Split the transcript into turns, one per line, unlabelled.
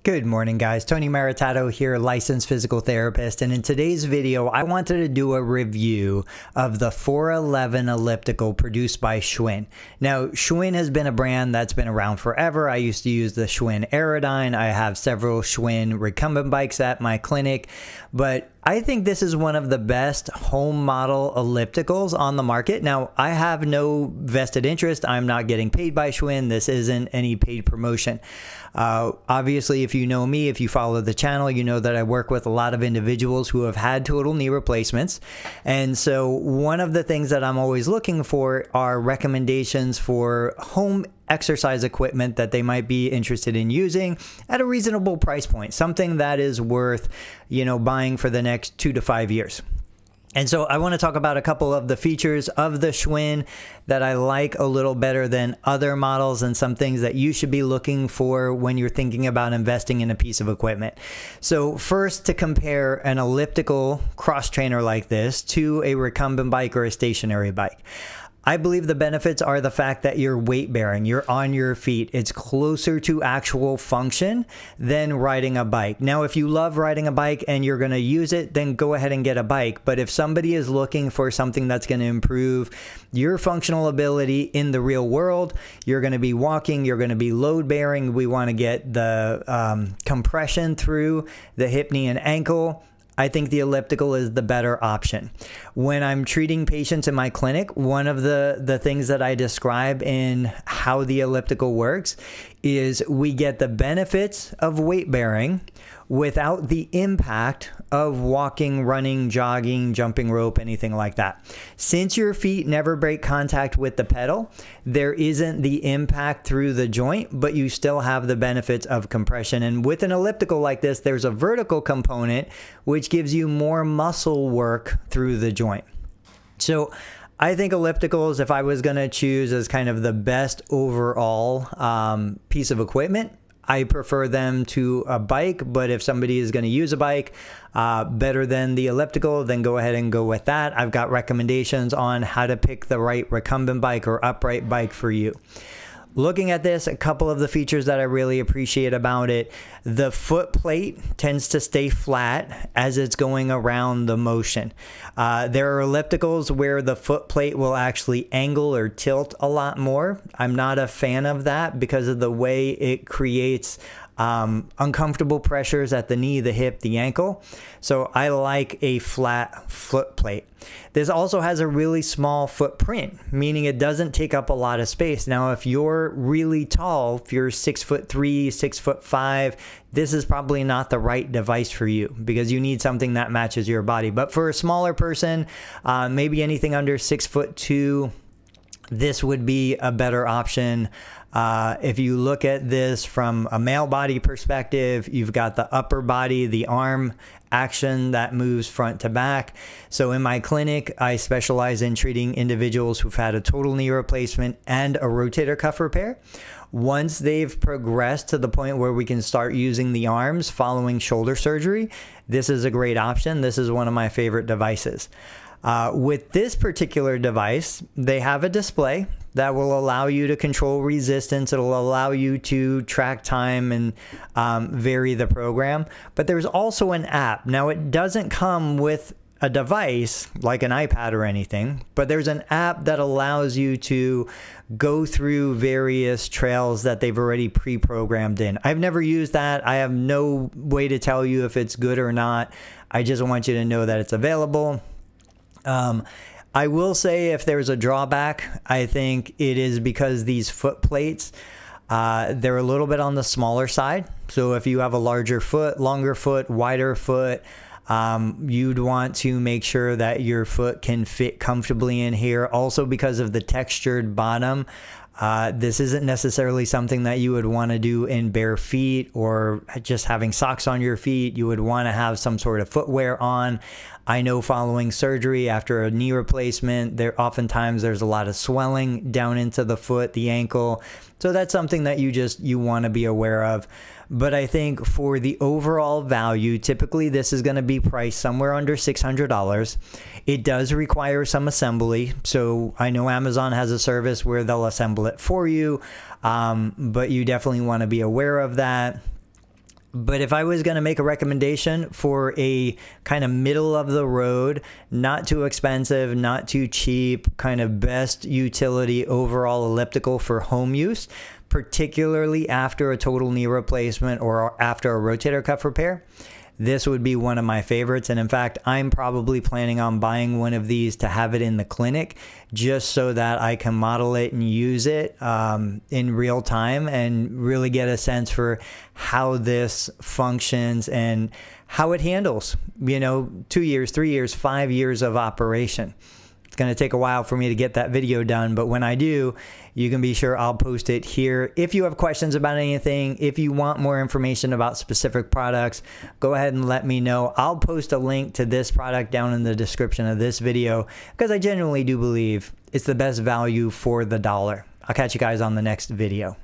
Good morning, guys. Tony Maritato here, licensed physical therapist. And in today's video, I wanted to do a review of the 411 elliptical produced by Schwinn. Now, Schwinn has been a brand that's been around forever. I used to use the Schwinn Aerodyne. I have several Schwinn recumbent bikes at my clinic, but I think this is one of the best home model ellipticals on the market. Now, I have no vested interest. I'm not getting paid by Schwinn. This isn't any paid promotion. Obviously, if you know me, if you follow the channel, you know that I work with a lot of individuals who have had total knee replacements. And so one of the things that I'm always looking for are recommendations for home exercise equipment that they might be interested in using at a reasonable price point, something that is worth, buying for the next 2 to 5 years. And so I want to talk about a couple of the features of the Schwinn that I like a little better than other models, and some things that you should be looking for when you're thinking about investing in a piece of equipment. So first, to compare an elliptical cross trainer like this to a recumbent bike or a stationary bike. I believe the benefits are the fact that you're weight bearing, you're on your feet. It's closer to actual function than riding a bike. Now, if you love riding a bike and you're going to use it, then go ahead and get a bike. But if somebody is looking for something that's going to improve your functional ability in the real world, you're going to be walking, you're going to be load bearing. We want to get the compression through the hip, knee, and ankle. I think the elliptical is the better option. When I'm treating patients in my clinic, one of the things that I describe in how the elliptical works is we get the benefits of weight bearing without the impact of walking, running, jogging, jumping rope, anything like that. Since your feet never break contact with the pedal, there isn't the impact through the joint, but you still have the benefits of compression. And with an elliptical like this, there's a vertical component, which gives you more muscle work through the joint. So I think ellipticals, if I was going to choose as kind of the best overall piece of equipment, I prefer them to a bike, but if somebody is going to use a bike better than the elliptical, then go ahead and go with that. I've got recommendations on how to pick the right recumbent bike or upright bike for you. Looking at this, a couple of the features that I really appreciate about it, the foot plate tends to stay flat as it's going around the motion. There are ellipticals where the foot plate will actually angle or tilt a lot more. I'm not a fan of that because of the way it creates uncomfortable pressures at the knee, the hip, the ankle. So I like a flat foot plate. This also has a really small footprint, meaning it doesn't take up a lot of space. Now, if you're really tall, if you're 6'3", 6'5", this is probably not the right device for you because you need something that matches your body. But for a smaller person, maybe anything under 6'2", this would be a better option. If you look at this from a male body perspective, you've got the upper body, the arm action that moves front to back. So in my clinic, I specialize in treating individuals who've had a total knee replacement and a rotator cuff repair. Once they've progressed to the point where we can start using the arms following shoulder surgery, this is a great option. This is one of my favorite devices. With this particular device, they have a display that will allow you to control resistance. It'll allow you to track time and vary the program. But there's also an app. Now, it doesn't come with a device like an iPad or anything, but there's an app that allows you to go through various trails that they've already pre-programmed in. I've never used that. I have no way to tell you if it's good or not. I just want you to know that it's available. I will say if there's a drawback, I think it is because these foot plates, they're a little bit on the smaller side. So if you have a larger foot, longer foot, wider foot, you'd want to make sure that your foot can fit comfortably in here. Also, because of the textured bottom, this isn't necessarily something that you would want to do in bare feet or just having socks on your feet. You would want to have some sort of footwear on. I know following surgery after a knee replacement, oftentimes there's a lot of swelling down into the foot, the ankle. So that's something that you want to be aware of. But I think for the overall value, typically this is going to be priced somewhere under $600. It does require some assembly. So I know Amazon has a service where they'll assemble it for you, but you definitely want to be aware of that. But if I was going to make a recommendation for a kind of middle of the road, not too expensive, not too cheap, kind of best utility overall elliptical for home use, particularly after a total knee replacement or after a rotator cuff repair, this would be one of my favorites. And in fact, I'm probably planning on buying one of these to have it in the clinic just so that I can model it and use it in real time and really get a sense for how this functions and how it handles, 2 years, 3 years, 5 years of operation. It's going to take a while for me to get that video done, but when I do, you can be sure I'll post it here. If you have questions about anything, if you want more information about specific products, go ahead and let me know. I'll post a link to this product down in the description of this video because I genuinely do believe it's the best value for the dollar. I'll catch you guys on the next video.